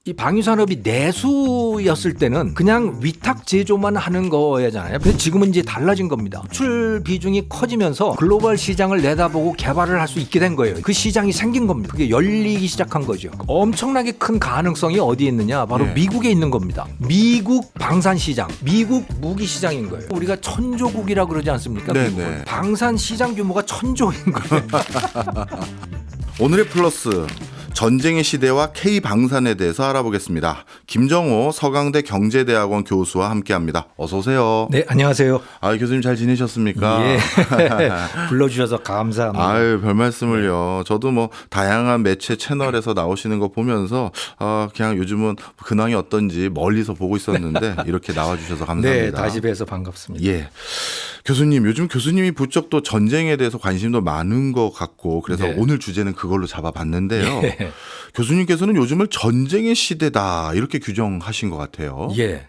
이 방위산업이 내수였을 때는 그냥 위탁 제조만 하는 거잖아요. 근데 지금은 이제 달라진 겁니다. 수출 비중이 커지면서 글로벌 시장을 내다보고 개발을 할 수 있게 된 거예요. 그 시장이 생긴 겁니다. 그게 열리기 시작한 거죠. 엄청나게 큰 가능성이 어디에 있느냐? 바로 미국에 있는 겁니다. 미국 방산 시장, 미국 무기 시장인 거예요. 우리가 천조국이라고 그러지 않습니까? 네네. 방산 시장 규모가 천조인 거예요. 오늘의 플러스 전쟁의 시대와 K방산에 대해서 알아보겠습니다. 김정호 서강대 경제대학원 교수와 함께합니다. 어서 오세요. 네, 안녕하세요. 아, 교수님 잘 지내셨습니까? 예. 불러주셔서 감사합니다. 아유, 별 말씀을요. 저도 뭐 다양한 매체 채널에서 나오시는 거 보면서 그냥 요즘은 근황이 어떤지 멀리서 보고 있었는데 이렇게 나와주셔서 감사합니다. 네, 다시 뵈서 반갑습니다. 예. 교수님, 요즘 교수님이 부쩍 또 전쟁에 대해서 관심도 많은 것 같고 그래서 네. 오늘 주제는 그걸로 잡아봤는데요. 예. 교수님께서는 요즘을 전쟁의 시대다 이렇게 규정하신 것 같아요. 예.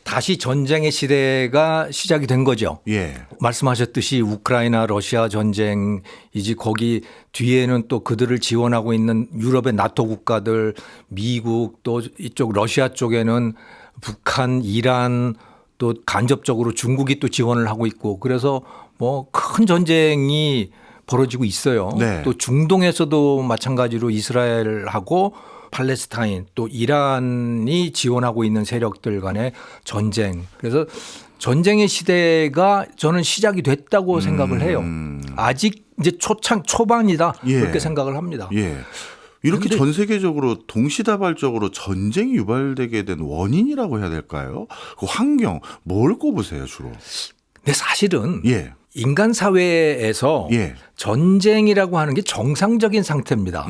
다시 전쟁의 시대가 시작이 된 거죠. 예. 말씀하셨듯이 우크라이나 러시아 전쟁이지 거기 뒤에는 또 그들을 지원하고 있는 유럽의 나토 국가들, 미국 또 이쪽 러시아 쪽에는 북한, 이란 또 간접적으로 중국이 또 지원을 하고 있고 그래서 뭐 큰 전쟁이 벌어지고 있어요. 네. 또 중동에서도 마찬가지로 이스라엘하고 팔레스타인 또 이란이 지원하고 있는 세력들 간의 전쟁. 그래서 전쟁의 시대가 저는 시작이 됐다고 생각을 해요. 아직 이제 초반이다 예. 그렇게 생각을 합니다. 예. 이렇게 근데- 전 세계적으로 동시다발적으로 전쟁이 유발되게 된 원인이라고 해야 될까요? 그 환경 뭘 꼽으세요 주로? 근데 사실은 예. 인간 사회에서 예. 전쟁이라고 하는 게 정상적인 상태입니다.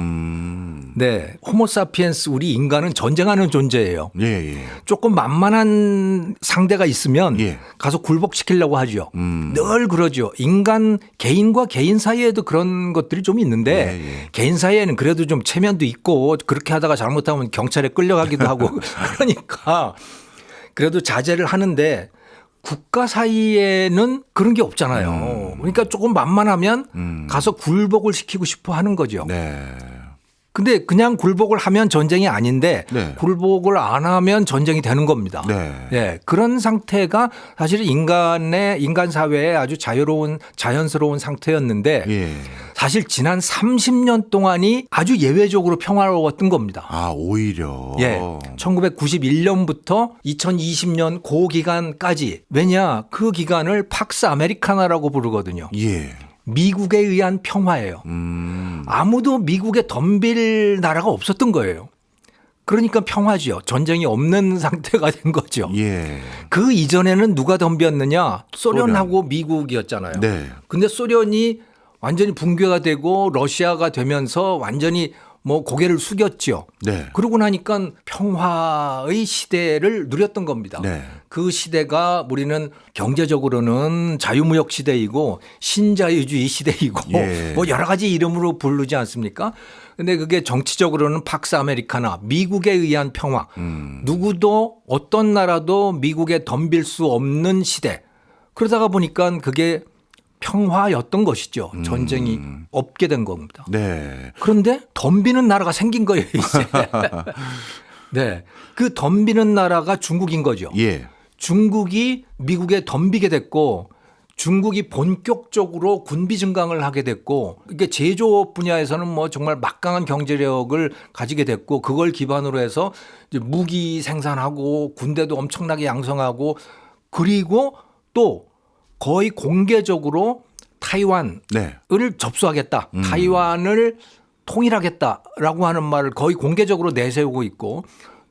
네, 호모사피엔스 우리 인간은 전쟁하는 존재예요. 예, 예. 조금 만만한 상대가 있으면 예. 가서 굴복시키려고 하죠. 늘 그러죠. 인간 개인과 개인 사이에도 그런 것들이 좀 있는데 예, 예. 개인 사이에는 그래도 좀 체면도 있고 그렇게 하다가 잘못하면 경찰에 끌려가기도 하고 그러니까 그래도 자제를 하는데 국가 사이에는 그런 게 없잖아요. 그러니까 조금 만만하면 가서 굴복을 시키고 싶어 하는 거죠. 네. 근데 그냥 굴복을 하면 전쟁이 아닌데 네. 굴복을 안 하면 전쟁이 되는 겁니다. 네. 예, 그런 상태가 사실 인간 사회의 아주 자연스러운 상태였는데 예. 사실 지난 30년 동안이 아주 예외적으로 평화로웠던 겁니다. 아, 오히려. 예. 1991년부터 2020년 그 기간까지 왜냐 그 기간을 팍스 아메리카나라고 부르거든요. 예. 미국에 의한 평화예요. 아무도 미국에 덤빌 나라가 없었던 거예요. 그러니까 평화지요. 전쟁이 없는 상태가 된 거죠. 예. 그 이전에는 누가 덤볐느냐? 소련하고 미국이었잖아요. 네. 근데 소련이 완전히 붕괴가 되고 러시아가 되면서 완전히 뭐 고개를 숙였죠. 네. 그러고 나니까 평화의 시대를 누렸던 겁니다. 네. 그 시대가 우리는 경제적으로는 자유무역 시대이고 신자유주의 시대이고 예. 뭐 여러 가지 이름으로 부르지 않습니까? 근데 그게 정치적으로는 팍스 아메리카나 미국에 의한 평화. 누구도 어떤 나라도 미국에 덤빌 수 없는 시대. 그러다가 보니까 그게 평화였던 것이죠. 전쟁이 없게 된 겁니다. 네. 그런데 덤비는 나라가 생긴 거예요, 이제. 네. 그 덤비는 나라가 중국인 거죠. 예. 중국이 미국에 덤비게 됐고 중국이 본격적으로 군비 증강을 하게 됐고 이게 제조업 분야에서는 뭐 정말 막강한 경제력을 가지게 됐고 그걸 기반으로 해서 이제 무기 생산하고 군대도 엄청나게 양성하고 그리고 또 거의 공개적으로 타이완을 네. 접수하겠다. 타이완을 통일하겠다라고 하는 말을 거의 공개적으로 내세우고 있고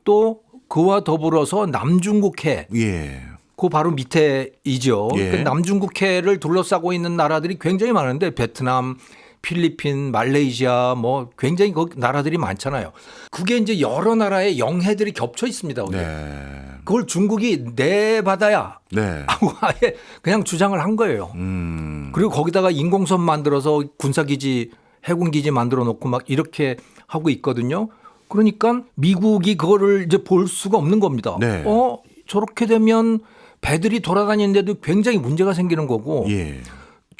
또 그와 더불어서 남중국해 예. 그 바로 밑에이죠. 예. 그 남중국해를 둘러싸고 있는 나라들이 굉장히 많은데 베트남, 필리핀, 말레이시아 뭐 굉장히 거기 나라들이 많잖아요. 그게 이제 여러 나라의 영해들이 겹쳐 있습니다. 거기에. 네. 그걸 중국이 내 바다야 네. 하고 아예 그냥 주장을 한 거예요. 그리고 거기다가 인공섬 만들어서 군사기지, 해군기지 만들어 놓고 막 이렇게 하고 있거든요. 그러니까 미국이 그거를 이제 볼 수가 없는 겁니다. 네. 저렇게 되면 배들이 돌아다니는데도 굉장히 문제가 생기는 거고 예.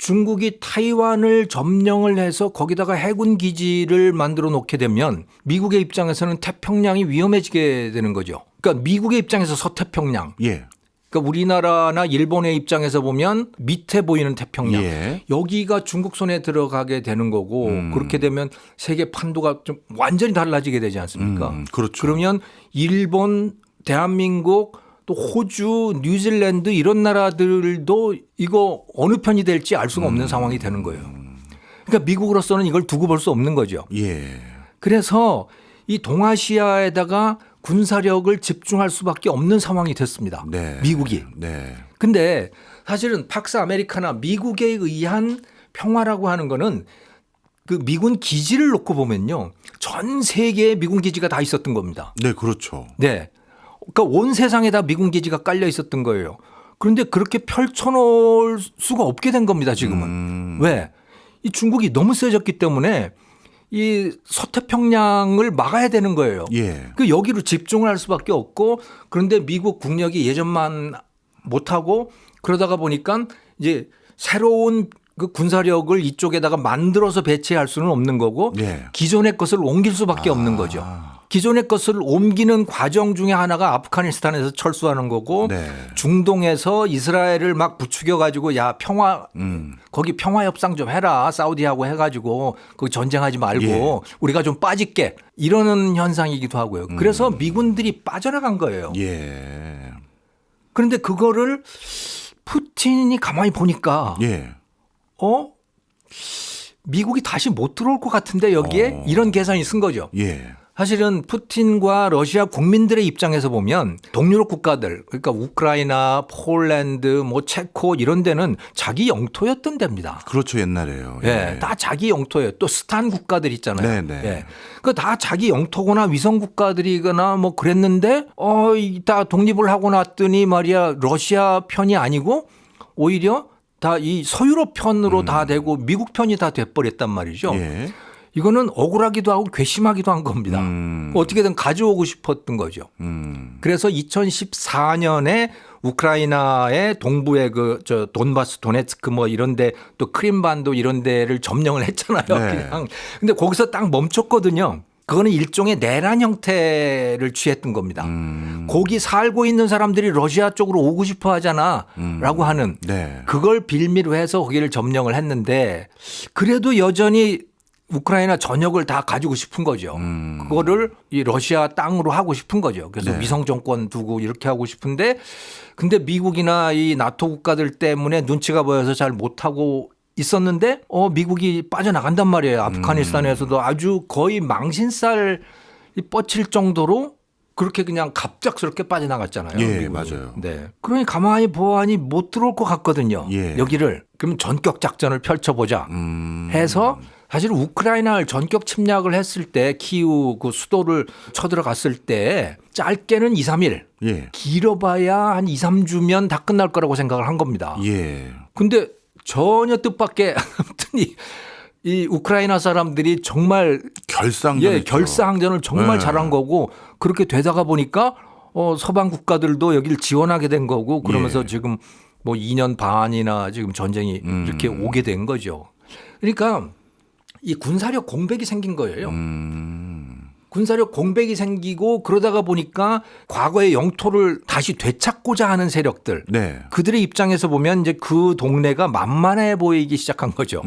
중국이 타이완을 점령을 해서 거기다가 해군 기지를 만들어 놓게 되면 미국의 입장에서는 태평양이 위험해지게 되는 거죠. 그러니까 미국의 입장에서 서태평양. 예. 그러니까 우리나라나 일본의 입장에서 보면 밑에 보이는 태평양. 예. 여기가 중국 손에 들어가게 되는 거고 그렇게 되면 세계 판도가 좀 완전히 달라지게 되지 않습니까? 그렇죠. 그러면 일본, 대한민국 또 호주, 뉴질랜드 이런 나라들도 이거 어느 편이 될지 알 수가 없는 상황이 되는 거예요. 그러니까 미국으로서는 이걸 두고 볼 수 없는 거죠. 예. 그래서 이 동아시아에다가 군사력을 집중할 수밖에 없는 상황이 됐습니다. 네. 미국이. 네. 근데 사실은 팍스 아메리카나 미국에 의한 평화라고 하는 거는 그 미군 기지를 놓고 보면요. 전 세계에 미군 기지가 다 있었던 겁니다. 네, 그렇죠. 네. 그러니까 온 세상에 다 미군 기지가 깔려 있었던 거예요. 그런데 그렇게 펼쳐놓을 수가 없게 된 겁니다. 지금은. 왜? 이 중국이 너무 세졌기 때문에 이 서태평양을 막아야 되는 거예요. 예. 그 여기로 집중을 할 수밖에 없고 그런데 미국 국력이 예전만 못하고 그러다가 보니까 이제 새로운 그 군사력을 이쪽에다가 만들어서 배치할 수는 없는 거고 예. 기존의 것을 옮길 수밖에 없는 거죠. 기존의 것을 옮기는 과정 중에 하나가 아프가니스탄에서 철수하는 거고 네. 중동에서 이스라엘을 막 부추겨 가지고 야 평화 거기 평화 협상 좀 해라 사우디하고 해가지고 거기 전쟁하지 말고 예. 우리가 좀 빠질게 이러는 현상이기도 하고요. 그래서 미군들이 빠져나간 거예요. 예. 그런데 그거를 푸틴이 가만히 보니까 예. 미국이 다시 못 들어올 것 같은데 여기에 이런 계산이 쓴 거죠. 예. 사실은 푸틴과 러시아 국민들의 입장에서 보면 동유럽 국가들 그러니까 우크라이나, 폴란드, 뭐 체코 이런 데는 자기 영토였던 데입니다. 그렇죠, 옛날에요. 예, 다 자기 영토예요. 또 스탄 국가들 있잖아요. 네네. 예. 그 다 자기 영토거나 위성 국가들이거나 뭐 그랬는데 다 독립을 하고 났더니 말이야 러시아 편이 아니고 오히려 다 이 서유럽 편으로 다 되고 미국 편이 다 돼버렸단 말이죠. 예. 이거는 억울하기도 하고 괘씸하기도 한 겁니다. 어떻게든 가져오고 싶었던 거죠. 그래서 2014년에 우크라이나의 동부의 저 돈바스, 도네츠크 뭐 이런데 또 크림반도 이런 데를 점령을 했잖아요. 네. 그냥. 근데 거기서 딱 멈췄거든요. 그거는 일종의 내란 형태를 취했던 겁니다. 거기 살고 있는 사람들이 러시아 쪽으로 오고 싶어 하잖아 라고 하는 네. 그걸 빌미로 해서 거기를 점령을 했는데 그래도 여전히 우크라이나 전역을 다 가지고 싶은 거죠. 그거를 이 러시아 땅으로 하고 싶은 거죠. 그래서 네. 위성 정권 두고 이렇게 하고 싶은데 근데 미국이나 이 나토 국가들 때문에 눈치가 보여서 잘 못하고 있었는데 미국이 빠져나간단 말이에요. 아프가니스탄에서도 아주 거의 망신살 뻗칠 정도로 그렇게 그냥 갑작스럽게 빠져나갔잖아요. 예, 미국은. 맞아요. 네. 그러니 가만히 보아하니 못 들어올 것 같거든요. 예. 여기를. 그러면 전격 작전을 펼쳐보자 해서 사실 우크라이나를 전격 침략을 했을 때 키우 그 수도를 쳐들어갔을 때 짧게는 2, 3일 예. 길어봐야 한 2, 3주면 다 끝날 거라고 생각을 한 겁니다. 예. 근데 전혀 뜻밖의 아무튼 이 우크라이나 사람들이 정말 결상전. 결사항전을 정말 네. 잘한 거고 그렇게 되다가 보니까 서방 국가들도 여기를 지원하게 된 거고 그러면서 예. 지금 뭐 2년 반이나 지금 전쟁이 이렇게 오게 된 거죠. 그러니까 이 군사력 공백이 생긴 거예요. 군사력 공백이 생기고 그러다가 보니까 과거의 영토를 다시 되찾고자 하는 세력들 네. 그들의 입장에서 보면 이제 그 동네가 만만해 보이기 시작한 거죠.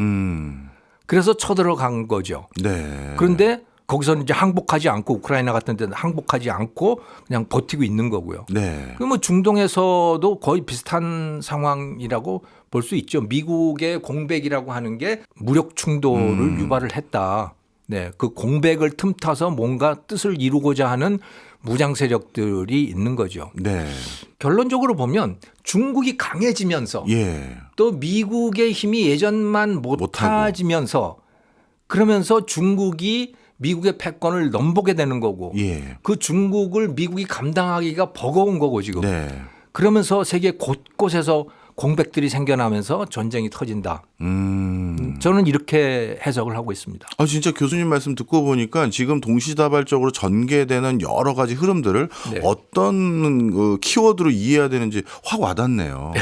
그래서 쳐들어간 거죠. 네. 그런데 거기서는 이제 항복하지 않고 우크라이나 같은 데는 항복하지 않고 그냥 버티고 있는 거고요. 네. 그 뭐 중동에서도 거의 비슷한 상황이라고 볼 수 있죠. 미국의 공백이라고 하는 게 무력 충돌을 유발을 했다. 네, 그 공백을 틈타서 뭔가 뜻을 이루고자 하는 무장 세력들이 있는 거죠. 네. 결론적으로 보면 중국이 강해지면서 예. 또 미국의 힘이 예전만 못해지면서 그러면서 중국이 미국의 패권을 넘보게 되는 거고 예. 그 중국을 미국이 감당하기가 버거운 거고 지금. 네. 그러면서 세계 곳곳에서 공백들이 생겨나면서 전쟁이 터진다. 저는 이렇게 해석을 하고 있습니다. 아, 진짜 교수님 말씀 듣고 보니까 지금 동시다발적으로 전개되는 여러 가지 흐름들을 네. 어떤 키워드로 이해해야 되는지 확 와닿네요.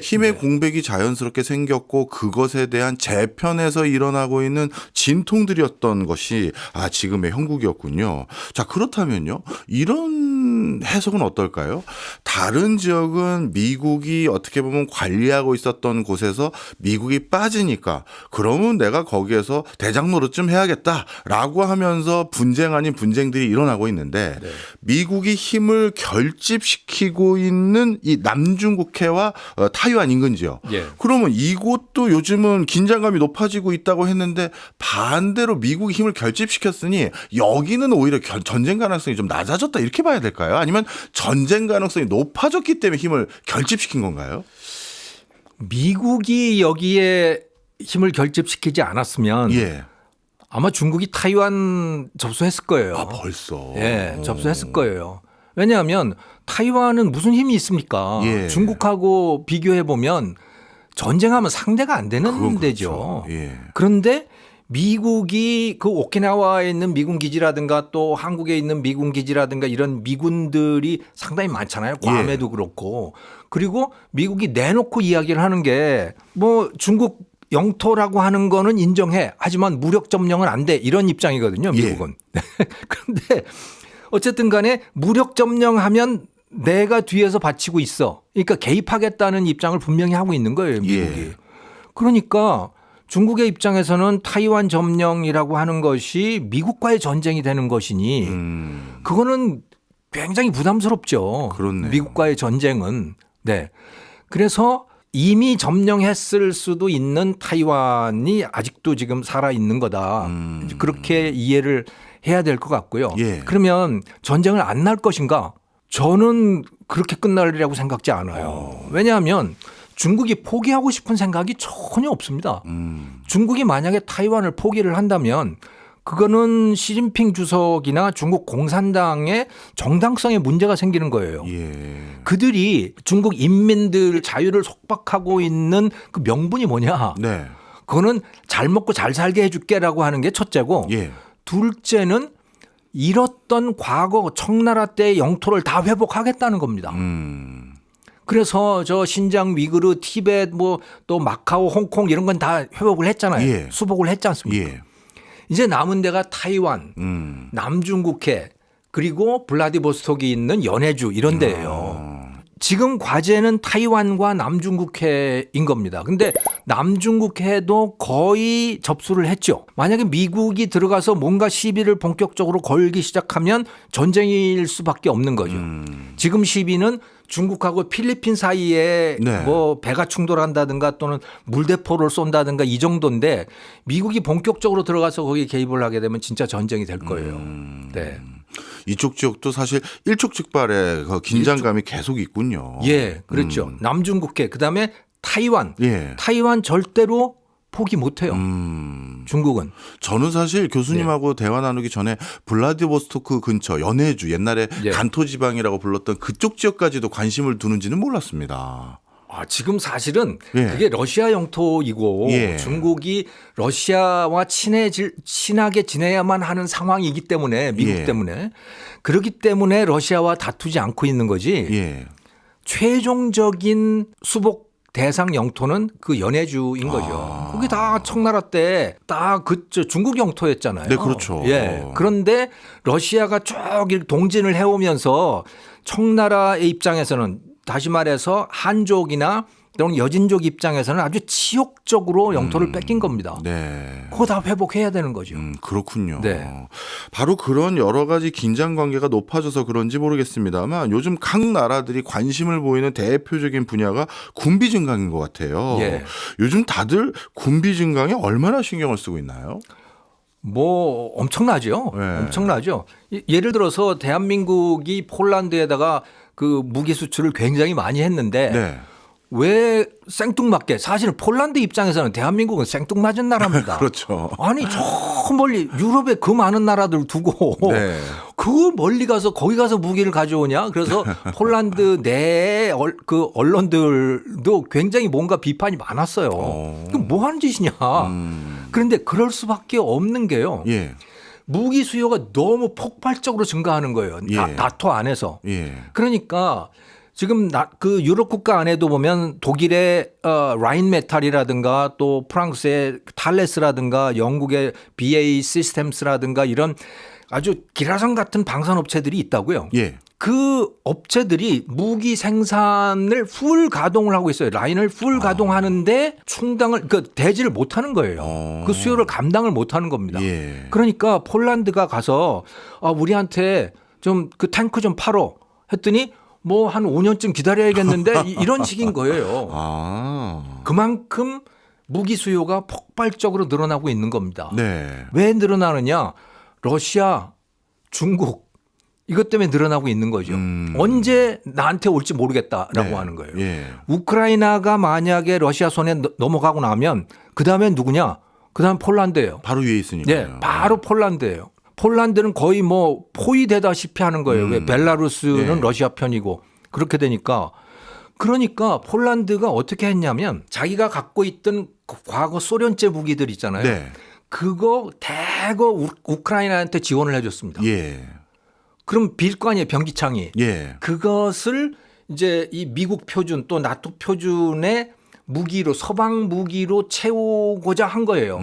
힘의 공백이 자연스럽게 생겼고 그것에 대한 재편에서 일어나고 있는 진통들이었던 것이 지금의 형국이었군요. 자, 그렇다면요. 이런 해석은 어떨까요? 다른 지역은 미국이 어떻게 보면 관리하고 있었던 곳에서 미국이 빠지니까 그러면 내가 거기에서 대장 노릇 좀 해야겠다라고 하면서 분쟁 아닌 분쟁들이 일어나고 있는데 네. 미국이 힘을 결집시키고 있는 이 남중국해와 타이완 인근 지역. 예. 그러면 이곳도 요즘은 긴장감이 높아지고 있다고 했는데 반대로 미국이 힘을 결집시켰으니 여기는 오히려 전쟁 가능성이 좀 낮아졌다 이렇게 봐야 될까요? 아니면 전쟁 가능성이 높아졌기 때문에 힘을 결집시킨 건가요? 미국이 여기에 힘을 결집시키지 않았으면 예. 아마 중국이 타이완 접수했을 거예요. 벌써. 예, 접수했을 거예요. 왜냐하면 타이완은 무슨 힘이 있습니까? 예. 중국하고 비교해 보면 전쟁하면 상대가 안 되는 그건 데죠. 그렇죠. 예. 그런데 미국이 그 오키나와에 있는 미군 기지라든가 또 한국에 있는 미군 기지라든가 이런 미군들이 상당히 많잖아요. 괌에도 그렇고. 그리고 미국이 내놓고 이야기를 하는 게 뭐 중국 영토라고 하는 거는 인정해. 하지만 무력 점령은 안 돼. 이런 입장이거든요. 미국은. 그런데 어쨌든 간에 무력 점령하면 내가 뒤에서 받치고 있어. 그러니까 개입하겠다는 입장을 분명히 하고 있는 거예요. 미국이. 예. 그러니까 중국의 입장에서는 타이완 점령이라고 하는 것이 미국과의 전쟁이 되는 것이니 그거는 굉장히 부담스럽죠. 그렇네요. 미국과의 전쟁은. 네. 그래서 이미 점령했을 수도 있는 타이완이 아직도 지금 살아있는 거다. 그렇게 이해를 해야 될 것 같고요. 예. 그러면 전쟁을 안 날 것인가? 저는 그렇게 끝날리라고 생각지 않아요. 왜냐하면 중국이 포기하고 싶은 생각이 전혀 없습니다. 중국이 만약에 타이완을 포기를 한다면 그거는 시진핑 주석이나 중국 공산당의 정당성에 문제가 생기는 거예요. 예. 그들이 중국 인민들 자유를 속박하고 있는 그 명분이 뭐냐. 네. 그거는 잘 먹고 잘 살게 해줄게라고 하는 게 첫째고 예. 둘째는 잃었던 과거 청나라 때의 영토를 다 회복하겠다는 겁니다. 그래서 저 신장, 위구르, 티벳, 뭐 또 마카오, 홍콩 이런 건 다 회복을 했잖아요. 예. 수복을 했지 않습니까? 예. 이제 남은 데가 타이완, 남중국해 그리고 블라디보스톡이 있는 연해주 이런 데예요. 지금 과제는 타이완과 남중국해인 겁니다. 근데 남중국해도 거의 접수를 했죠. 만약에 미국이 들어가서 뭔가 시비를 본격적으로 걸기 시작하면 전쟁일 수밖에 없는 거죠. 지금 시비는 중국하고 필리핀 사이에 네. 뭐 배가 충돌한다든가 또는 물대포를 쏜다든가 이 정도인데 미국이 본격적으로 들어가서 거기에 개입을 하게 되면 진짜 전쟁이 될 거예요. 네. 이쪽 지역도 사실 일촉즉발의 그 긴장감이 계속 있군요. 예, 그렇죠. 남중국해 그다음에 타이완. 예. 타이완 절대로 포기 못해요. 중국은. 저는 사실 교수님하고 대화 나누기 전에 블라디보스토크 근처 연해주 옛날에 예. 간토지방이라고 불렀던 그쪽 지역까지도 관심을 두는지는 몰랐습니다. 지금 사실은 예. 그게 러시아 영토이고 예. 중국이 러시아와 친하게 지내야만 하는 상황이기 때문에 미국 예. 때문에 그렇기 때문에 러시아와 다투지 않고 있는 거지 예. 최종적인 수복 대상 영토는 그 연해주인 거죠. 그게 다 청나라 때 딱 그 중국 영토였잖아요. 네, 그렇죠. 예. 그런데 러시아가 쭉 동진을 해오면서 청나라의 입장에서는 다시 말해서 한족이나 또는 여진족 입장에서는 아주 치욕적으로 영토를 뺏긴 겁니다. 네. 그거 다 회복해야 되는 거죠. 그렇군요. 네. 바로 그런 여러 가지 긴장 관계가 높아져서 그런지 모르겠습니다만 요즘 각 나라들이 관심을 보이는 대표적인 분야가 군비 증강인 것 같아요. 예. 요즘 다들 군비 증강에 얼마나 신경을 쓰고 있나요? 뭐 엄청나죠. 네. 엄청나죠. 예를 들어서 대한민국이 폴란드에다가 그 무기 수출을 굉장히 많이 했는데 네. 왜 생뚱맞게 사실은 폴란드 입장에서는 대한민국은 생뚱맞은 나라입니다. 그렇죠. 아니 저 멀리 유럽에 그 많은 나라들 두고 네. 그 멀리 가서 거기 가서 무기를 가져오냐? 그래서 폴란드 내 그 언론들도 굉장히 뭔가 비판이 많았어요. 그럼 뭐 하는 짓이냐? 그런데 그럴 수밖에 없는 게요. 예. 무기 수요가 너무 폭발적으로 증가하는 거예요. 예. 나토 안에서. 예. 그러니까 지금 그 유럽 국가 안에도 보면 독일의 라인메탈이라든가 또 프랑스의 탈레스라든가 영국의 BAE 시스템스라든가 이런 아주 기라성 같은 방산업체들이 있다고요. 예. 그 업체들이 무기 생산을 풀 가동을 하고 있어요. 라인을 풀 가동하는데 충당을 대지를 못 하는 거예요. 그 수요를 감당을 못 하는 겁니다. 예. 그러니까 폴란드가 가서 우리한테 좀 그 탱크 좀 팔어 했더니 뭐 한 5년쯤 기다려야겠는데 이런 식인 거예요. 그만큼 무기 수요가 폭발적으로 늘어나고 있는 겁니다. 네. 왜 늘어나느냐? 러시아, 중국 이것 때문에 늘어나고 있는 거죠. 언제 나한테 올지 모르겠다라고 네. 하는 거예요. 예. 우크라이나가 만약에 러시아 손에 넘어가고 나면 그다음엔 누구냐? 그다음 폴란드예요. 바로 위에 있으니까요. 네, 바로 폴란드예요. 폴란드는 거의 뭐 포위되다시피 하는 거예요. 왜 벨라루스는 네. 러시아 편이고 그렇게 되니까 그러니까 폴란드가 어떻게 했냐면 자기가 갖고 있던 과거 소련제 무기들 있잖아요. 네. 그거 대거 우크라이나한테 지원을 해줬습니다. 예. 그럼 빌 거 아니에요, 변기창이. 예. 그것을 이제 이 미국 표준 또 나토 표준의 무기로 서방 무기로 채우고자 한 거예요.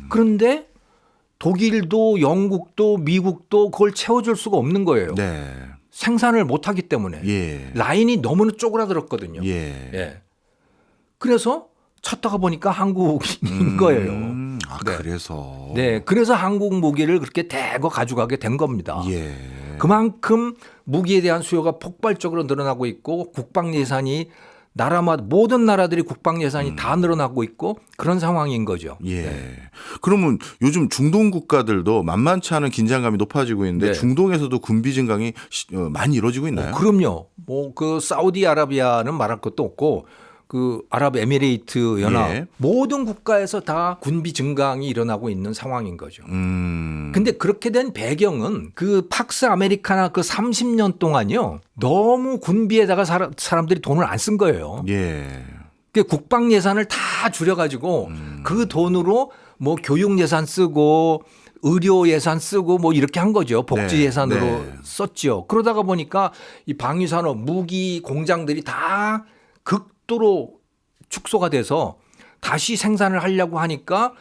그런데 독일도 영국도 미국도 그걸 채워줄 수가 없는 거예요. 네. 생산을 못하기 때문에 예. 라인이 너무나 쪼그라들었거든요. 예. 예. 그래서 찾다가 보니까 한국인 거예요. 네. 그래서. 네, 그래서 한국 무기를 그렇게 대거 가져가게 된 겁니다. 예. 그만큼 무기에 대한 수요가 폭발적으로 늘어나고 있고 국방 예산이 나라마다 모든 나라들이 국방 예산이 다 늘어나고 있고 그런 상황인 거죠. 예. 네. 그러면 요즘 중동 국가들도 만만치 않은 긴장감이 높아지고 있는데 네. 중동에서도 군비 증강이 많이 이루어지고 있나요? 그럼요. 뭐 그 사우디아라비아는 말할 것도 없고 그 아랍에미레이트 연합 예. 모든 국가에서 다 군비 증강이 일어나고 있는 상황인 거죠. 근데 그렇게 된 배경은 그 팍스 아메리카나 그 30년 동안요. 너무 군비에다가 사람들이 돈을 안 쓴 거예요. 예. 그 국방 예산을 다 줄여가지고 그 돈으로 뭐 교육 예산 쓰고 의료 예산 쓰고 뭐 이렇게 한 거죠. 복지 네, 예산으로 네. 썼죠. 그러다가 보니까 이 방위산업 무기 공장들이 다 극도로 축소가 돼서 다시 생산을 하려고 하니까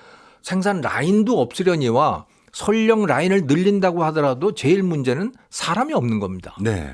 생산 라인도 없으려니와 설령 라인을 늘린다고 하더라도 제일 문제는 사람이 없는 겁니다. 네.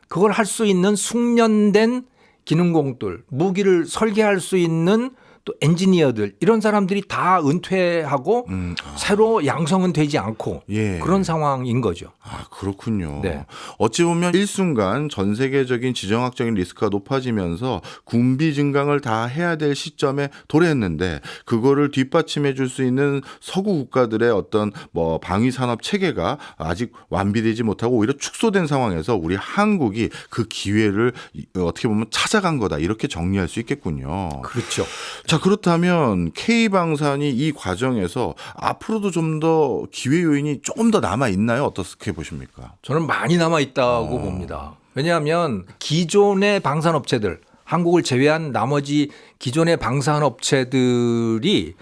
그걸 할 수 있는 숙련된 기능공들, 무기를 설계할 수 있는 또 엔지니어들 이런 사람들이 다 은퇴하고 새로 양성은 되지 않고 예. 그런 상황인 거죠. 그렇군요. 네. 어찌 보면 일순간 전 세계적인 지정학적인 리스크가 높아지면서 군비 증강을 다 해야 될 시점에 도래했는데 그거를 뒷받침해 줄 수 있는 서구 국가들의 어떤 뭐 방위 산업 체계가 아직 완비되지 못하고 오히려 축소된 상황에서 우리 한국이 그 기회를 어떻게 보면 찾아간 거다 이렇게 정리할 수 있겠군요. 그렇죠. 자, 그렇다면 K방산이 이 과정에서 앞으로도 좀 더 기회 요인이 조금 더 남아 있나요? 어떻게 보십니까? 저는 많이 남아 있다고 봅니다. 왜냐하면 기존의 방산업체들, 한국을 제외한 나머지 기존의 방산업체들이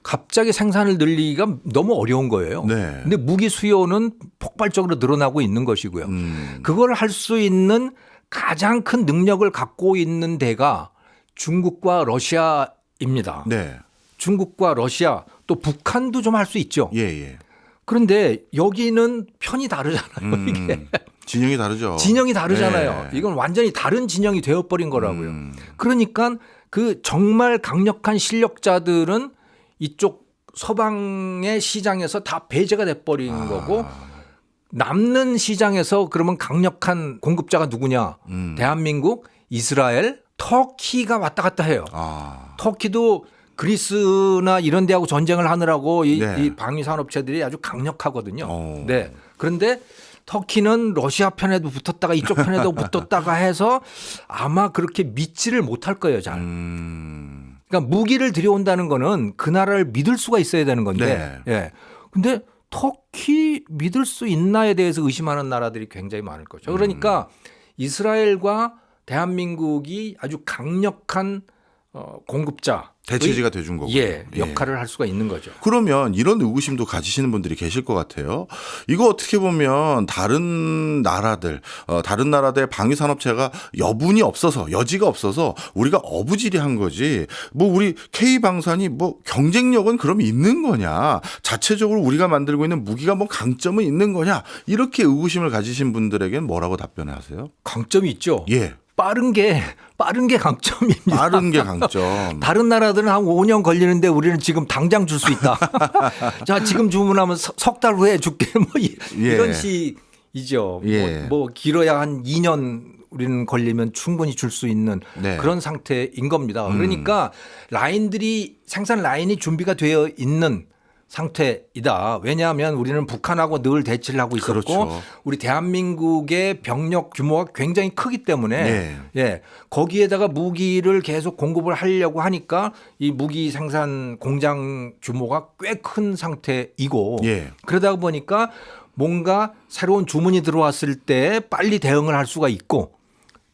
갑자기 생산을 늘리기가 너무 어려운 거예요. 네. 근데 무기 수요는 폭발적으로 늘어나고 있는 것이고요. 그걸 할 수 있는 가장 큰 능력을 갖고 있는 데가 중국과 러시아입니다. 네. 중국과 러시아 또 북한도 좀 할 수 있죠. 예, 예. 그런데 여기는 편이 다르잖아요. 이게 진영이 다르죠. 진영이 다르잖아요. 네. 이건 완전히 다른 진영이 되어버린 거라고요. 그러니까 그 정말 강력한 실력자들은 이쪽 서방의 시장에서 다 배제가 돼버린 거고 남는 시장에서 그러면 강력한 공급자가 누구냐? 대한민국, 이스라엘, 터키가 왔다 갔다 해요. 터키도 그리스나 이런 데하고 전쟁을 하느라고 네. 이 방위 산업체들이 아주 강력하거든요. 네. 그런데 터키는 러시아 편에도 붙었다가 이쪽 편에도 붙었다가 해서 아마 그렇게 믿지를 못할 거예요, 잘. 그러니까 무기를 들여온다는 거는 그 나라를 믿을 수가 있어야 되는 건데. 네. 예. 근데 터키 믿을 수 있나에 대해서 의심하는 나라들이 굉장히 많을 거죠. 그러니까 이스라엘과 대한민국이 아주 강력한 공급자 대체제가 돼준 거고. 역할을 할 수가 있는 거죠. 그러면 이런 의구심도 가지시는 분들이 계실 것 같아요. 이거 어떻게 보면 다른 나라들 방위 산업체가 여지가 없어서 우리가 어부지리한 거지. 뭐 우리 K 방산이 뭐 경쟁력은 그럼 있는 거냐? 자체적으로 우리가 만들고 있는 무기가 뭐 강점은 있는 거냐? 이렇게 의구심을 가지신 분들에게는 뭐라고 답변하세요? 강점이 있죠. 예. 빠른 게 강점입니다. 빠른 게 강점. 다른 나라들은 한 5년 걸리는데 우리는 지금 당장 줄 수 있다. 자, 지금 주문하면 석 달 후에 줄게. 뭐 이런 식이죠. 예. 뭐 길어야 한 2년 우리는 걸리면 충분히 줄 수 있는 네. 그런 상태인 겁니다. 그러니까 생산 라인이 준비가 되어 있는 상태이다. 왜냐하면 우리는 북한하고 늘 대치를 하고 있었고 그렇죠. 우리 대한민국의 병력 규모가 굉장히 크기 때문에 거기에다가 무기를 계속 공급을 하려고 하니까 이 무기 생산 공장 규모가 꽤 큰 상태이고 그러다 보니까 뭔가 새로운 주문이 들어왔을 때 빨리 대응을 할 수가 있고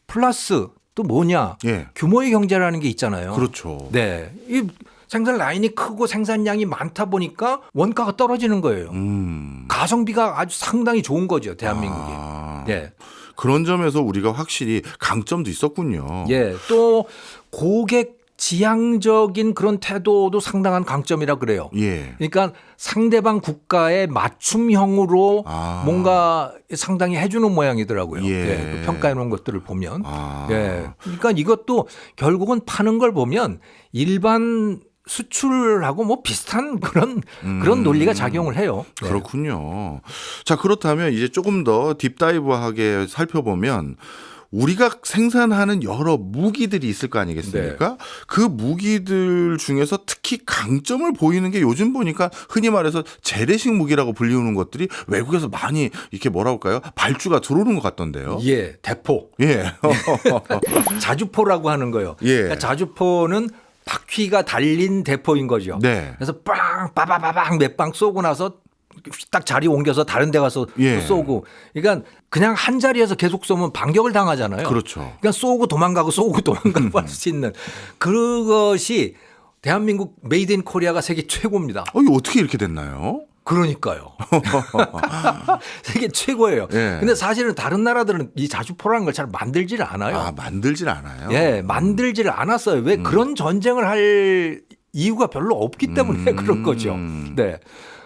플러스 또 뭐냐 규모의 경제라는 게 있잖아요. 그렇죠. 네. 이 생산 라인이 크고 생산량이 많다 보니까 원가가 떨어지는 거예요. 가성비가 아주 상당히 좋은 거죠, 대한민국이. 네. 그런 점에서 우리가 확실히 강점도 있었군요. 예. 또 고객 지향적인 그런 태도도 상당한 강점이라 그래요. 그러니까 상대방 국가에 맞춤형으로 뭔가 상당히 해주는 모양이더라고요. 그 평가해 놓은 것들을 보면. 그러니까 이것도 결국은 파는 걸 보면 일반 수출하고 뭐 비슷한 그런 논리가 작용을 해요. 그렇군요. 자, 그렇다면 이제 조금 더 딥다이브하게 살펴보면 우리가 생산하는 여러 무기들이 있을 거 아니겠습니까? 그 무기들 중에서 특히 강점을 보이는 게 요즘 보니까 흔히 말해서 재래식 무기라고 불리우는 것들이 외국에서 많이 이렇게 뭐라고 할까요? 발주가 들어오는 것 같던데요. 예, 대포. 자주포라고 하는 거예요. 그러니까 자주포는 바퀴가 달린 대포인 거죠. 그래서 빵 빠바바방 몇 방 쏘고 나서 딱 자리 옮겨서 다른 데 가서 또 쏘고. 그러니까 그냥 한 자리에서 계속 쏘면 반격을 당하잖아요. 그렇죠. 그러니까 쏘고 도망가고 할 수 있는 그것이 대한민국 메이드 인 코리아가 세계 최고입니다. 이거 어떻게 이렇게 됐나요? 그러니까요. 세계 최고예요. 근데 사실은 다른 나라들은 이 자주포라는 걸 잘 만들지를 않아요. 만들질 않아요? 만들지를 않았어요. 왜 그런 전쟁을 할 이유가 별로 없기 때문에 그런 거죠. 네.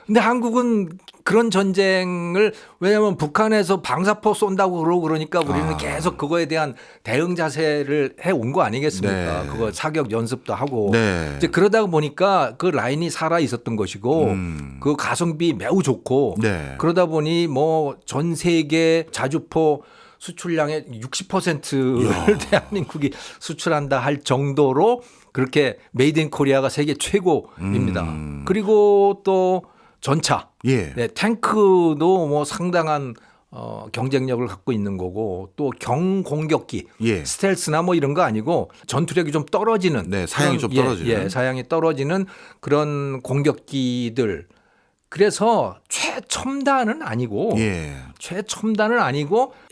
근데 한국은 그런 전쟁을 왜냐하면 북한에서 방사포 쏜다고 그러고 그러니까 우리는 계속 그거에 대한 대응 자세를 해온 거 아니겠습니까? 그거 사격 연습도 하고 이제 그러다 보니까 그 라인이 살아 있었던 것이고 그 가성비 매우 좋고 그러다 보니 뭐 전 세계 자주포 수출량의 60%를 대한민국이 수출한다 할 정도로 그렇게 메이드 인 코리아가 세계 최고입니다. 그리고 또 전차, 탱크도 뭐 상당한 경쟁력을 갖고 있는 거고 또 경공격기, 스텔스나 뭐 이런 거 아니고 전투력이 좀 떨어지는, 사양이 좀 떨어지는, 사양이 떨어지는 그런 공격기들. 그래서 최첨단은 아니고,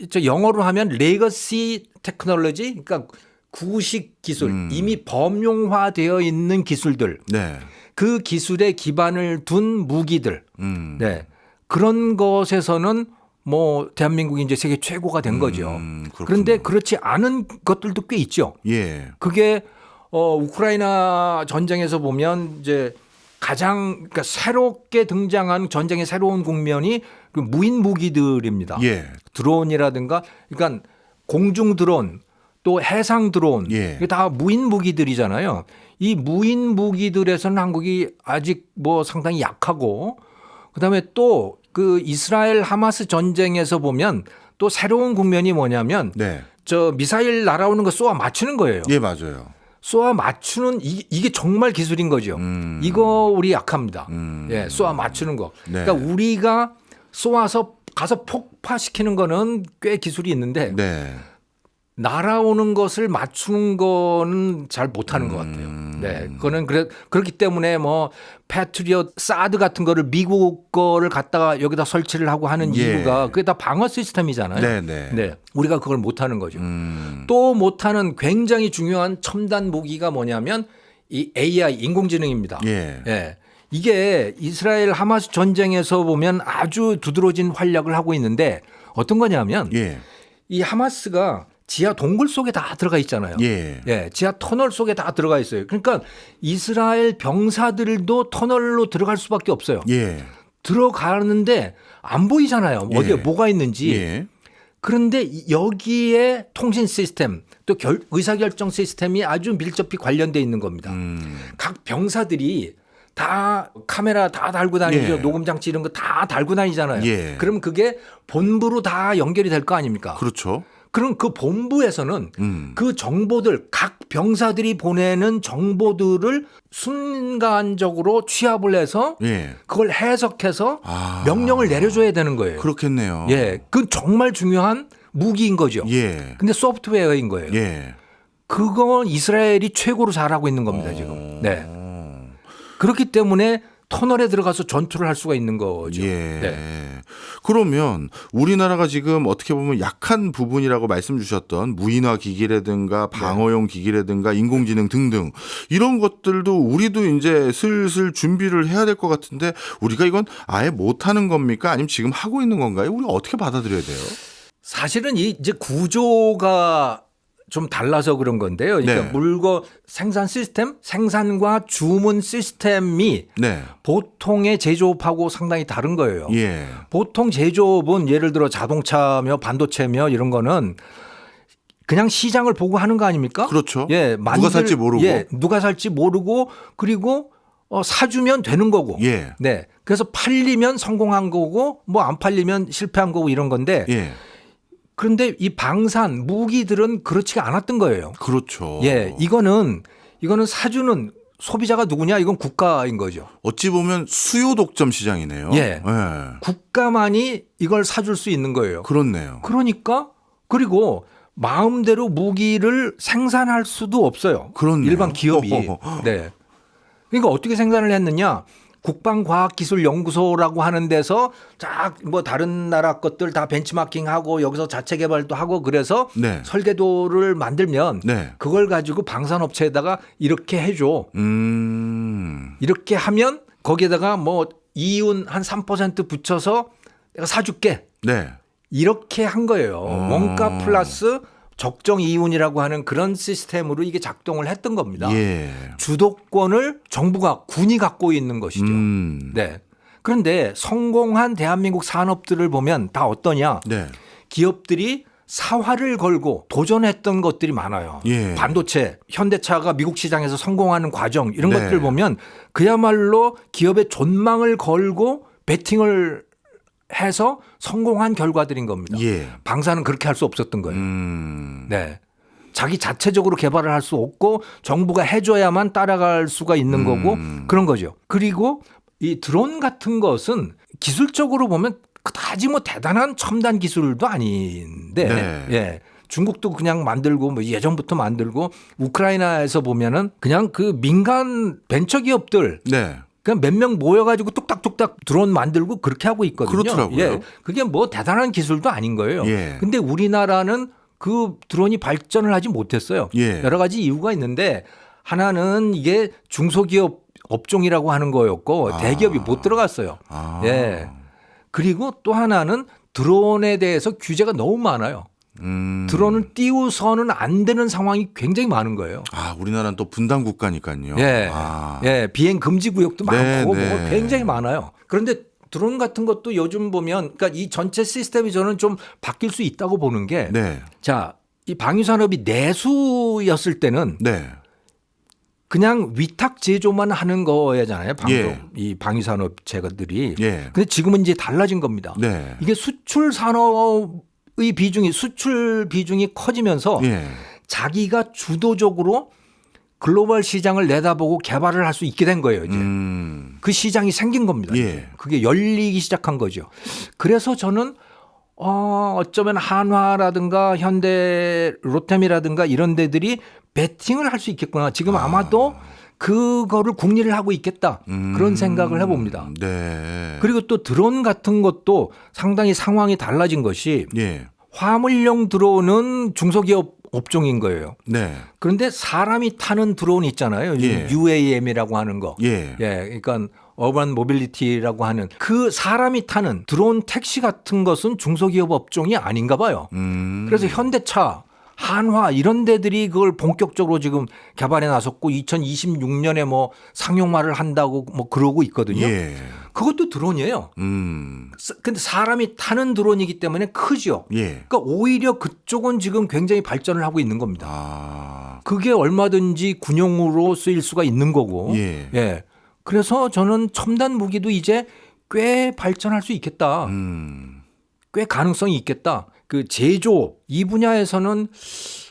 저 영어로 하면 레거시 테크놀로지, 그러니까 구식 기술, 이미 범용화되어 있는 기술들. 그 기술에 기반을 둔 무기들. 그런 것에서는 뭐 대한민국이 이제 세계 최고가 된 거죠. 그런데 그렇지 않은 것들도 꽤 있죠. 그게 우크라이나 전쟁에서 보면 이제 가장 그러니까 새롭게 등장한 전쟁의 새로운 국면이 그 무인 무기들입니다. 드론이라든가 그러니까 공중 드론 또 해상 드론 이게 다 무인 무기들이잖아요. 이 무인 무기들에서는 한국이 아직 뭐 상당히 약하고 그다음에 또 그 이스라엘 하마스 전쟁에서 보면 또 새로운 국면이 뭐냐면 저 미사일 날아오는 거 쏘아 맞추는 거예요. 맞아요. 쏘아 맞추는 이게 정말 기술인 거죠. 이거 우리 약합니다. 쏘아 맞추는 거. 그러니까 우리가 쏘아서 가서 폭파시키는 거는 꽤 기술이 있는데 날아오는 것을 맞추는 거는 잘 못하는 것 같아요. 네, 그거는 그렇기 때문에 뭐 패트리엇 사드 같은 거를 미국 거를 갖다가 여기다 설치를 하고 하는 예. 이유가 그게 다 방어 시스템이잖아요. 네네. 네, 우리가 그걸 못하는 거죠. 또 못하는 굉장히 중요한 첨단 무기가 뭐냐면 이 AI 인공지능입니다. 예. 예. 이게 이스라엘 하마스 전쟁에서 보면 아주 두드러진 활약을 하고 있는데 어떤 거냐면 예. 이 하마스가 지하 동굴 속에 다 들어가 있잖아요. 예. 예, 지하 터널 속에 다 들어가 있어요. 그러니까 이스라엘 병사들도 터널로 들어갈 수밖에 없어요. 예. 들어가는데 안 보이잖아요. 어디에 예. 뭐가 있는지. 예. 그런데 여기에 통신 시스템 또 의사결정 시스템이 아주 밀접히 관련돼 있는 겁니다. 각 병사들이 다 카메라 다 달고 다니죠. 예. 녹음 장치 이런 거 다 달고 다니잖아요. 예. 그럼 그게 본부로 다 연결이 될 거 아닙니까? 그렇죠. 그럼 그 본부에서는 그 정보들 각 병사들이 보내는 정보들을 순간적으로 취합을 해서 예. 그걸 해석해서 아. 명령을 내려줘야 되는 거예요. 그렇겠네요. 예, 그 정말 중요한 무기인 거죠. 예. 근데 소프트웨어인 거예요. 예. 그건 이스라엘이 최고로 잘하고 있는 겁니다, 지금. 네. 그렇기 때문에 터널에 들어가서 전투를 할 수가 있는 거죠. 예. 네. 그러면 우리나라가 지금 어떻게 보면 약한 부분이라고 말씀 주셨던 무인화 기기라든가 방어용 기기라든가 인공지능 등등 이런 것들도 우리도 이제 슬슬 준비를 해야 될 것 같은데 우리가 이건 아예 못하는 겁니까? 아니면 지금 하고 있는 건가요? 우리가 어떻게 받아들여야 돼요? 사실은 이 이제 구조가 좀 달라서 그런 건데요. 그러니까 네. 물건 생산 시스템, 생산과 주문 시스템이 네. 보통의 제조업하고 상당히 다른 거예요. 예. 보통 제조업은 예를 들어 자동차며 반도체며 이런 거는 그냥 시장을 보고 하는 거 아닙니까? 그렇죠. 예, 누가 살지 모르고. 예, 누가 살지 모르고 그리고 사주면 되는 거고. 예. 네. 그래서 팔리면 성공한 거고 뭐 안 팔리면 실패한 거고 이런 건데. 예. 그런데 이 방산 무기들은 그렇지가 않았던 거예요. 그렇죠. 예, 이거는 사주는 소비자가 누구냐? 이건 국가인 거죠. 어찌 보면 수요 독점 시장이네요. 예. 국가만이 이걸 사줄 수 있는 거예요. 그렇네요. 그러니까 그리고 마음대로 무기를 생산할 수도 없어요. 그렇네요. 일반 기업이. 네. 그러니까 어떻게 생산을 했느냐? 국방과학기술연구소라고 하는 데서 쫙 뭐 다른 나라 것들 다 벤치마킹하고 여기서 자체 개발도 하고 그래서 네. 설계도를 만들면 네. 그걸 가지고 방산업체에다가 이렇게 해줘. 이렇게 하면 거기에다가 뭐 이윤 한 3% 붙여서 내가 사줄게. 네. 이렇게 한 거예요. 원가 플러스 적정 이윤이라고 하는 그런 시스템으로 이게 작동을 했던 겁니다. 예. 주도권을 정부가 군이 갖고 있는 것이죠. 네. 그런데 성공한 대한민국 산업들을 보면 다 어떠냐? 네. 기업들이 사활을 걸고 도전했던 것들이 많아요. 예. 반도체, 현대차가 미국 시장에서 성공하는 과정 이런 네. 것들 보면 그야말로 기업의 존망을 걸고 베팅을 해서 성공한 결과들인 겁니다. 예. 방사는 그렇게 할 수 없었던 거예요. 네. 자기 자체적으로 개발을 할 수 없고 정부가 해줘야만 따라갈 수가 있는 거고 그런 거죠. 그리고 이 드론 같은 것은 기술적으로 보면 그다지 뭐 대단한 첨단 기술도 아닌데 네. 예. 중국도 그냥 만들고 뭐 예전부터 만들고 우크라이나에서 보면은 그냥 그 민간 벤처 기업들 네. 그냥 몇 명 모여가지고 뚝딱뚝딱 드론 만들고 그렇게 하고 있거든요. 그렇더라고요. 예. 그게 뭐 대단한 기술도 아닌 거예요. 예. 근데 우리나라는 그 드론이 발전을 하지 못했어요. 예. 여러 가지 이유가 있는데 하나는 이게 중소기업 업종이라고 하는 거였고 대기업이 못 들어갔어요. 예. 그리고 또 하나는 드론에 대해서 규제가 너무 많아요. 드론을 띄우서는 안 되는 상황이 굉장히 많은 거예요. 우리나라는 또 분단 국가니까요. 예. 예. 비행 금지 구역도 네, 많고 네. 뭐 굉장히 많아요. 그런데 드론 같은 것도 요즘 보면 그러니까 이 전체 시스템이 저는 좀 바뀔 수 있다고 보는 게 네. 자, 이 방위산업이 내수였을 때는 네. 그냥 위탁 제조만 하는 거잖아요. 예. 이 방위산업체들이. 예. 근데 지금은 이제 달라진 겁니다. 네. 이게 수출 산업의 수출 비중이 커지면서 예. 자기가 주도적으로 글로벌 시장을 내다보고 개발을 할 수 있게 된 거예요. 이제. 그 시장이 생긴 겁니다. 예. 그게 열리기 시작한 거죠. 그래서 저는 어쩌면 한화라든가 현대 로템이라든가 이런 데들이 베팅을 할 수 있겠구나. 지금 아마도 그거를 국리를 하고 있겠다. 그런 생각을 해봅니다. 네. 그리고 또 드론 같은 것도 상당히 상황이 달라진 것이 예. 화물용 드론은 중소기업 업종인 거예요. 네. 그런데 사람이 타는 드론 있잖아요. 예. UAM이라고 하는 거. 예. 그러니까 어반 모빌리티라고 하는 그 사람이 타는 드론 택시 같은 것은 중소기업 업종이 아닌가 봐요. 그래서 현대차, 한화 이런 데들이 그걸 본격적으로 지금 개발해 나섰고 2026년에 뭐 상용화를 한다고 뭐 그러고 있거든요. 예. 그것도 드론이에요. 근데 사람이 타는 드론이기 때문에 크죠. 예. 그러니까 오히려 그쪽은 지금 굉장히 발전을 하고 있는 겁니다. 아. 그게 얼마든지 군용으로 쓰일 수가 있는 거고. 예. 그래서 저는 첨단 무기도 이제 꽤 발전할 수 있겠다. 꽤 가능성이 있겠다. 그 제조 이 분야에서는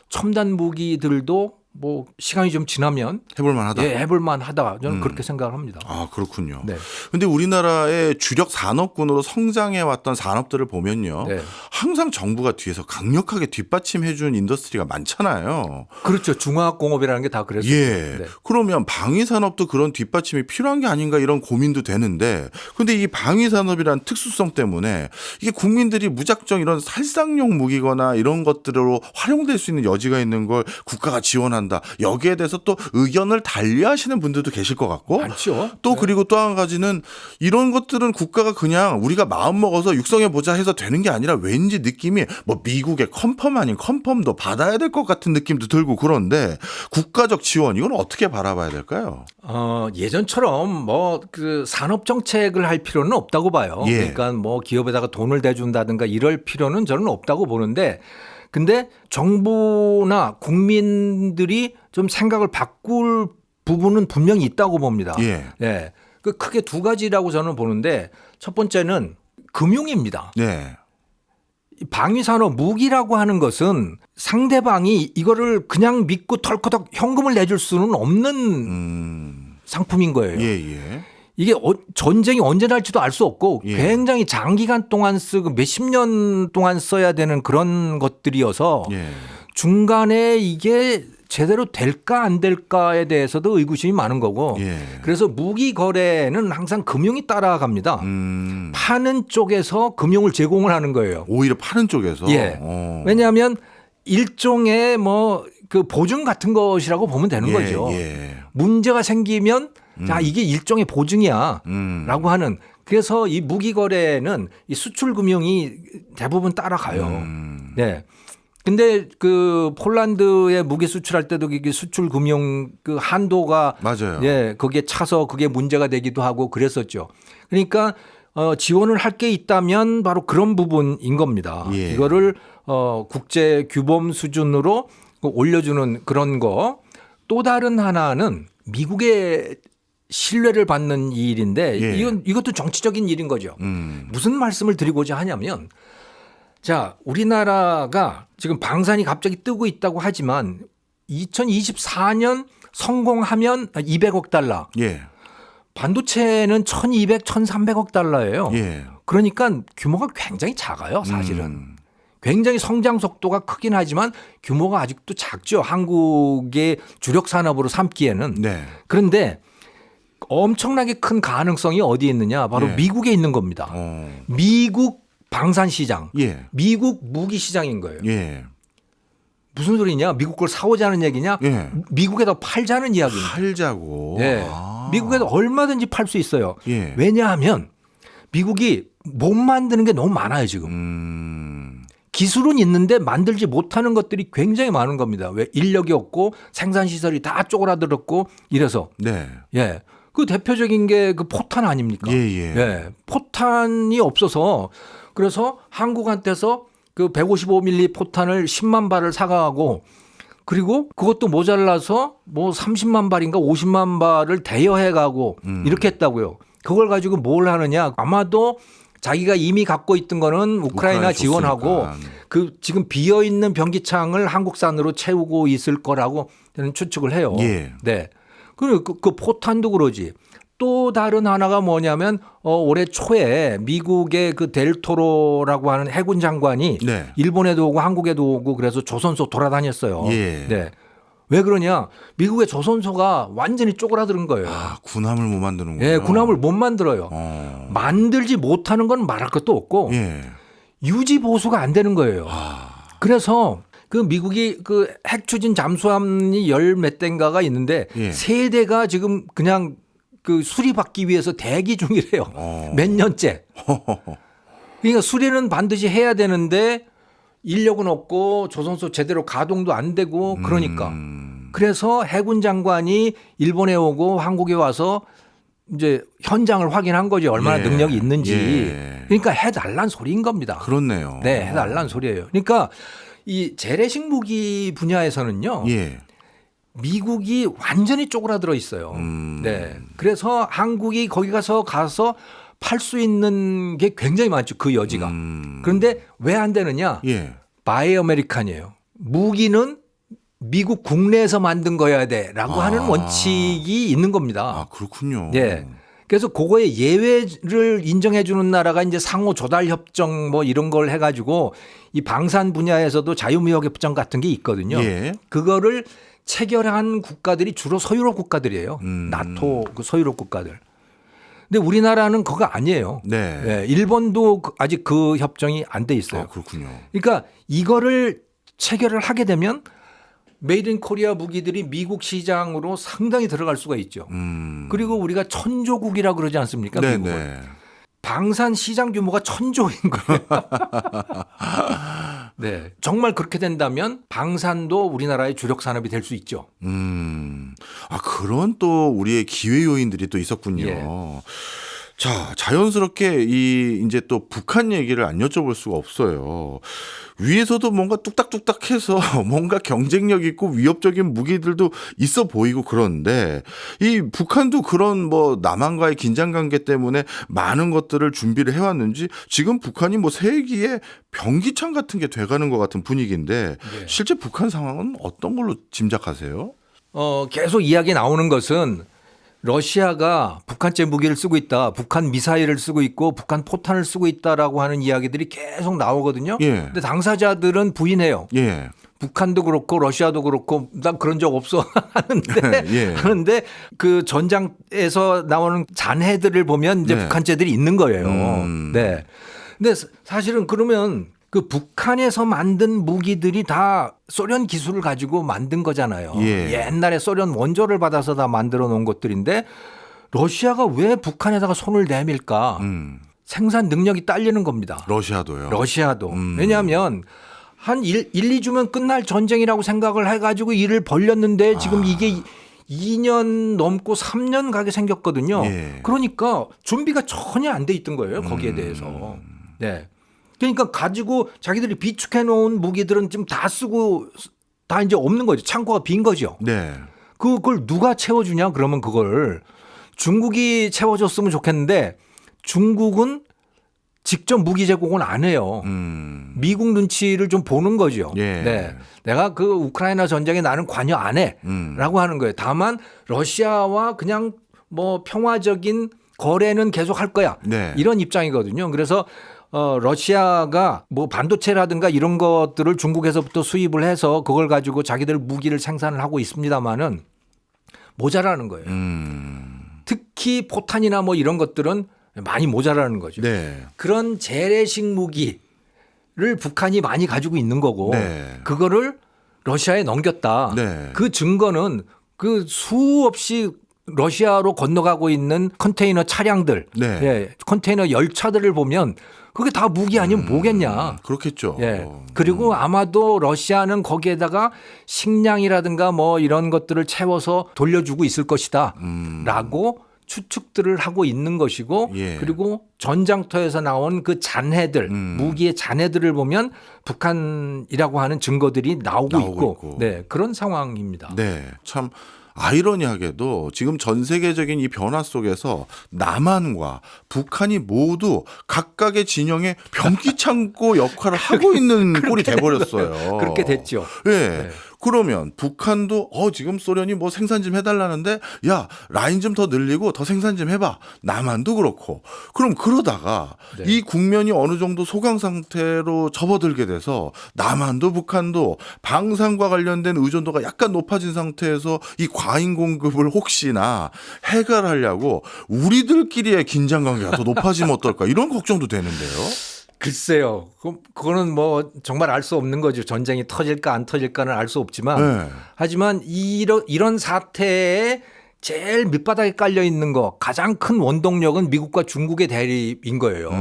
첨단 무기들도 뭐 시간이 좀 지나면 해볼 만하다. 해볼 만하다. 저는 그렇게 생각을 합니다. 아, 그렇군요. 네. 근데 우리나라의 주력 산업군으로 성장해 왔던 산업들을 보면요. 네. 항상 정부가 뒤에서 강력하게 뒷받침해 준 인더스트리가 많잖아요. 그렇죠. 중화학공업이라는 게 다 그랬어요. 예. 네. 그러면 방위산업도 그런 뒷받침이 필요한 게 아닌가 이런 고민도 되는데 근데 이 방위산업이라는 특수성 때문에 이게 국민들이 무작정 이런 살상용 무기거나 이런 것들로 활용될 수 있는 여지가 있는 걸 국가가 지원한다. 여기에 대해서 또 의견을 달리하시는 분들도 계실 것 같고 많죠. 또 그리고 또 한 가지는 이런 것들은 국가가 그냥 우리가 마음 먹어서 육성해 보자 해서 되는 게 아니라 왠지 느낌이 뭐 미국의 컨펌 아닌 컨펌도 받아야 될 것 같은 느낌도 들고 그런데 국가적 지원 이건 어떻게 바라봐야 될까요? 예전처럼 뭐 그 산업 정책을 할 필요는 없다고 봐요. 예. 그러니까 뭐 기업에다가 돈을 대준다든가 이럴 필요는 저는 없다고 보는데 근데 정부나 국민들이 좀 생각을 바꿀 부분은 분명히 있다고 봅니다. 예. 그 크게 두 가지라고 저는 보는데 첫 번째는 금융입니다. 네. 방위산업 무기라고 하는 것은 상대방이 이거를 그냥 믿고 털커덕 현금을 내줄 수는 없는 상품인 거예요. 예. 이게 전쟁이 언제 날지도 알 수 없고 예. 굉장히 장기간 동안 쓰고 몇십 년 동안 써야 되는 그런 것들이어서 예. 중간에 이게 제대로 될까 안 될까에 대해서도 의구심이 많은 거고 예. 그래서 무기 거래는 항상 금융이 따라갑니다. 파는 쪽에서 금융을 제공을 하는 거예요. 오히려 파는 쪽에서. 예. 왜냐하면 일종의 뭐 그 보증 같은 것이라고 보면 되는 거죠. 예. 문제가 생기면 자 이게 일종의 보증이야 라고 하는 그래서 이 무기 거래는 이 수출 금융이 대부분 따라가요. 네. 근데 그 폴란드에 무기 수출할 때도 이게 수출 금융 그 한도가 맞아요. 예, 거기에 차서 그게 문제가 되기도 하고 그랬었죠. 그러니까 지원을 할 게 있다면 바로 그런 부분인 겁니다. 예. 이거를 국제 규범 수준으로 올려주는 그런 거. 또 다른 하나는 미국의 신뢰를 받는 일인데 예. 이것도 정치적인 일인 거죠. 무슨 말씀을 드리고자 하냐면 자, 우리나라가 지금 방산이 갑자기 뜨고 있다고 하지만 2024년 성공하면 200억 달러. 예. 반도체는 1200, 1300억 달러예요. 예. 그러니까 규모가 굉장히 작아요, 사실은. 굉장히 성장 속도가 크긴 하지만 규모가 아직도 작죠. 한국의 주력 산업으로 삼기에는. 네. 그런데 엄청나게 큰 가능성이 어디에 있느냐? 바로 예. 미국에 있는 겁니다. 미국 방산 시장, 예. 미국 무기 시장인 거예요. 예. 무슨 소리냐? 미국 걸 사오자는 얘기냐? 예. 미국에다 팔자는 이야기입니다. 팔자고. 네. 미국에도 얼마든지 팔 수 있어요. 예. 왜냐하면 미국이 못 만드는 게 너무 많아요, 지금. 기술은 있는데 만들지 못하는 것들이 굉장히 많은 겁니다. 왜 인력이 없고 생산 시설이 다 쪼그라들었고 이래서. 네. 예. 그 대표적인 게 그 포탄 아닙니까? 예. 포탄이 없어서 그래서 한국한테서 그 155mm 포탄을 10만 발을 사가고 그리고 그것도 모자라서 뭐 30만 발인가 50만 발을 대여해 가고 이렇게 했다고요. 그걸 가지고 뭘 하느냐? 아마도 자기가 이미 갖고 있던 거는 우크라이나 지원하고 그 지금 비어 있는 변기창을 한국산으로 채우고 있을 거라고 저는 추측을 해요. 예. 네. 그리고 그 포탄도 그러지. 또 다른 하나가 뭐냐면 올해 초에 미국의 그 델토로라고 하는 해군 장관이 네. 일본에도 오고 한국에도 오고 그래서 조선소 돌아다녔어요. 예. 네. 왜 그러냐? 미국의 조선소가 완전히 쪼그라드는 거예요. 아, 군함을 못 만드는군요. 예, 군함을 못 만들어요. 만들지 못하는 건 말할 것도 없고 예. 유지 보수가 안 되는 거예요. 아, 그래서 그 미국이 그 핵 추진 잠수함이 열 몇 대인가가 있는데 예. 세 대가 지금 그냥 그 수리받기 위해서 대기 중이래요. 몇 년째. 그러니까 수리는 반드시 해야 되는데 인력은 없고 조선소 제대로 가동도 안 되고 그러니까. 그래서 해군 장관이 일본에 오고 한국에 와서 이제 현장을 확인한 거지 얼마나 예. 능력이 있는지. 예. 그러니까 해달란 소리인 겁니다. 그렇네요. 네, 해달란 소리예요. 그러니까 이 재래식 무기 분야에서는요. 예. 미국이 완전히 쪼그라들어 있어요. 네. 그래서 한국이 거기 가서 팔 수 있는 게 굉장히 많죠. 그 여지가. 그런데 왜 안 되느냐? 예. 바이 아메리칸이에요. 무기는 미국 국내에서 만든 거여야 돼라고 하는 원칙이 있는 겁니다. 아, 그렇군요. 네. 그래서 그거에 예외를 인정해 주는 나라가 이제 상호 조달 협정 뭐 이런 걸 해가지고 이 방산 분야에서도 자유무역 협정 같은 게 있거든요. 예. 그거를 체결한 국가들이 주로 서유럽 국가들이에요. 나토 그 서유럽 국가들. 근데 우리나라는 그거 아니에요. 네. 네, 일본도 아직 그 협정이 안 돼 있어요. 아, 그렇군요. 그러니까 이거를 체결을 하게 되면 메이드 인 코리아 무기들이 미국 시장으로 상당히 들어갈 수가 있죠. 그리고 우리가 천조국이라고 그러지 않습니까? 네, 미국은. 네. 방산 시장 규모가 1,000조인 거예요. 네. 정말 그렇게 된다면 방산도 우리나라의 주력 산업이 될 수 있죠. 아, 그런 또 우리의 기회 요인들이 또 있었군요. 예. 자, 자연스럽게 이제 또 북한 얘기를 안 여쭤볼 수가 없어요. 위에서도 뭔가 뚝딱뚝딱해서 뭔가 경쟁력 있고 위협적인 무기들도 있어 보이고 그런데 이 북한도 그런 뭐 남한과의 긴장 관계 때문에 많은 것들을 준비를 해왔는지 지금 북한이 뭐 세기의 병기창 같은 게 돼가는 것 같은 분위기인데 예. 실제 북한 상황은 어떤 걸로 짐작하세요? 계속 이야기 나오는 것은 러시아가 북한제 무기를 쓰고 있다. 북한 미사일을 쓰고 있고 북한 포탄을 쓰고 있다라고 하는 이야기들이 계속 나오거든요. 예. 근데 당사자들은 부인해요. 예. 북한도 그렇고 러시아도 그렇고 난 그런 적 없어 하는데 예. 하는데 그 전장에서 나오는 잔해들을 보면 이제 네. 북한제들이 있는 거예요. 네. 근데 사실은 그러면 그 북한에서 만든 무기들이 다 소련 기술을 가지고 만든 거잖아요. 예. 옛날에 소련 원조를 받아서 다 만들어 놓은 것들인데 러시아가 왜 북한에다가 손을 내밀까? 생산 능력이 딸리는 겁니다. 러시아도요. 러시아도. 왜냐하면 한 2주면 끝날 전쟁이라고 생각을 해가지고 일을 벌렸는데 지금 이게 2년 넘고 3년 가게 생겼거든요. 예. 그러니까 준비가 전혀 안 돼 있던 거예요. 거기에 대해서. 네. 그러니까 가지고 자기들이 비축해 놓은 무기들은 지금 다 쓰고 다 이제 없는 거죠. 창고가 빈 거죠. 네. 그걸 누가 채워주냐? 그러면 그걸 중국이 채워줬으면 좋겠는데 중국은 직접 무기 제공은 안 해요. 미국 눈치를 좀 보는 거죠. 예. 네. 내가 그 우크라이나 전쟁에 나는 관여 안 해. 라고 하는 거예요. 다만 러시아와 그냥 뭐 평화적인 거래는 계속 할 거야. 네. 이런 입장이거든요. 그래서 러시아가 뭐 반도체라든가 이런 것들을 중국에서부터 수입을 해서 그걸 가지고 자기들 무기를 생산을 하고 있습니다만은 모자라는 거예요. 특히 포탄이나 뭐 이런 것들은 많이 모자라는 거죠. 네. 그런 재래식 무기를 북한이 많이 가지고 있는 거고 네. 그거를 러시아에 넘겼다. 네. 그 증거는 그 수없이 러시아로 건너가고 있는 컨테이너 차량들, 네. 예, 컨테이너 열차들을 보면 그게 다 무기 아니면 뭐겠냐. 그렇겠죠. 예. 그리고 아마도 러시아는 거기에다가 식량이라든가 뭐 이런 것들을 채워서 돌려주고 있을 것이다. 라고 추측들을 하고 있는 것이고 예. 그리고 전장터에서 나온 그 잔해들, 무기의 잔해들을 보면 북한이라고 하는 증거들이 나오고 있고. 네, 그런 상황입니다. 네. 참 아이러니하게도 지금 전 세계적인 이 변화 속에서 남한과 북한이 모두 각각의 진영의 변기창고 역할을 하고 있는 꼴이 돼버렸어요. 그렇게 됐죠. 예. 네. 그러면 북한도 지금 소련이 뭐 생산 좀 해달라는데 야 라인 좀 더 늘리고 더 생산 좀 해봐. 남한도 그렇고. 그럼 그러다가 네. 이 국면이 어느 정도 소강 상태로 접어들게 돼서 남한도 북한도 방산과 관련된 의존도가 약간 높아진 상태에서 이 과잉 공급을 혹시나 해결하려고 우리들끼리의 긴장 관계가 더 높아지면 어떨까 이런 걱정도 되는데요. 글쎄요. 그거는 뭐 정말 알 수 없는 거죠. 전쟁이 터질까 안 터질까는 알 수 없지만 네. 하지만 이런 사태에 제일 밑바닥에 깔려 있는 거 가장 큰 원동력은 미국과 중국의 대립인 거예요.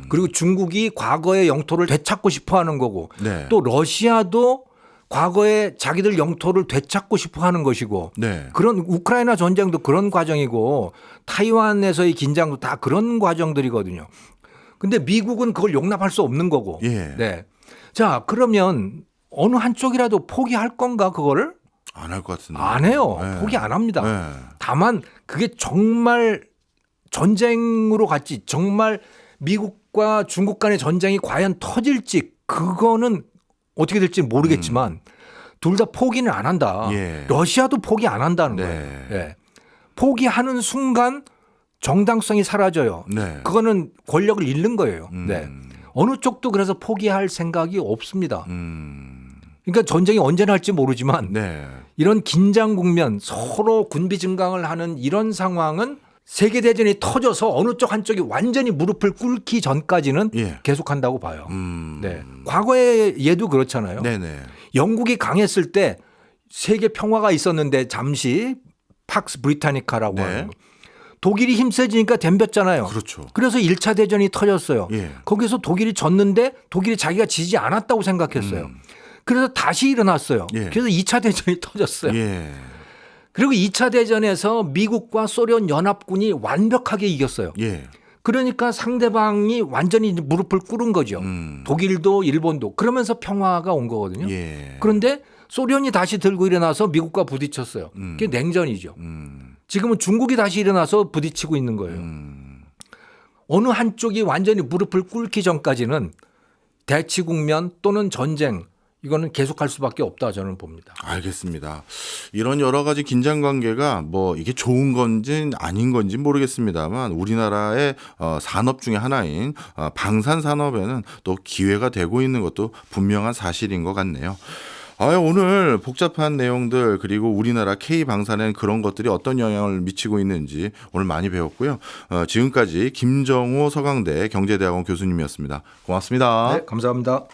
그리고 중국이 과거의 영토를 되찾고 싶어 하는 거고 네. 또 러시아도 과거에 자기들 영토를 되찾고 싶어 하는 것이고 네. 그런 우크라이나 전쟁도 그런 과정이고 타이완에서의 긴장도 다 그런 과정들이거든요. 근데 미국은 그걸 용납할 수 없는 거고. 예. 네. 자, 그러면 어느 한쪽이라도 포기할 건가 그거를? 안 할 것 같은데. 안 해요. 네. 포기 안 합니다. 네. 다만 그게 정말 전쟁으로 갔지 정말 미국과 중국 간의 전쟁이 과연 터질지 그거는 어떻게 될지 모르겠지만 둘 다 포기는 안 한다. 예. 러시아도 포기 안 한다는 네. 거예요. 네. 포기하는 순간 정당성이 사라져요. 네. 그거는 권력을 잃는 거예요. 네. 어느 쪽도 그래서 포기할 생각이 없습니다. 그러니까 전쟁이 언제 날지 모르지만 네. 이런 긴장 국면 서로 군비 증강을 하는 이런 상황은 세계대전이 터져서 어느 쪽 한쪽이 완전히 무릎을 꿇기 전까지는 예. 계속한다고 봐요. 네. 과거의 예도 그렇잖아요. 네네. 영국이 강했을 때 세계 평화가 있었는데 잠시 팍스 브리타니카라고 네. 하는 거. 독일이 힘세지니까 덤볐잖아요. 그렇죠. 그래서 1차 대전이 터졌어요. 예. 거기서 독일이 졌는데 독일이 자기가 지지 않았다고 생각했어요. 그래서 다시 일어났어요. 예. 그래서 2차 대전이 터졌어요. 예. 그리고 2차 대전에서 미국과 소련 연합군이 완벽하게 이겼어요. 예. 그러니까 상대방이 완전히 무릎을 꿇은 거죠. 독일도 일본도. 그러면서 평화가 온 거거든요. 예. 그런데 소련이 다시 들고 일어나서 미국과 부딪혔어요. 그게 냉전이죠. 지금은 중국이 다시 일어나서 부딪히고 있는 거예요. 어느 한쪽이 완전히 무릎을 꿇기 전까지는 대치 국면 또는 전쟁 이거는 계속할 수밖에 없다 저는 봅니다. 알겠습니다. 이런 여러 가지 긴장 관계가 뭐 이게 좋은 건지 아닌 건지 모르겠습니다만 우리나라의 산업 중에 하나인 방산 산업에는 또 기회가 되고 있는 것도 분명한 사실인 것 같네요. 오늘 복잡한 내용들 그리고 우리나라 K방산엔 그런 것들이 어떤 영향을 미치고 있는지 오늘 많이 배웠고요. 지금까지 김정호 서강대 경제대학원 교수님이었습니다. 고맙습니다. 네, 감사합니다.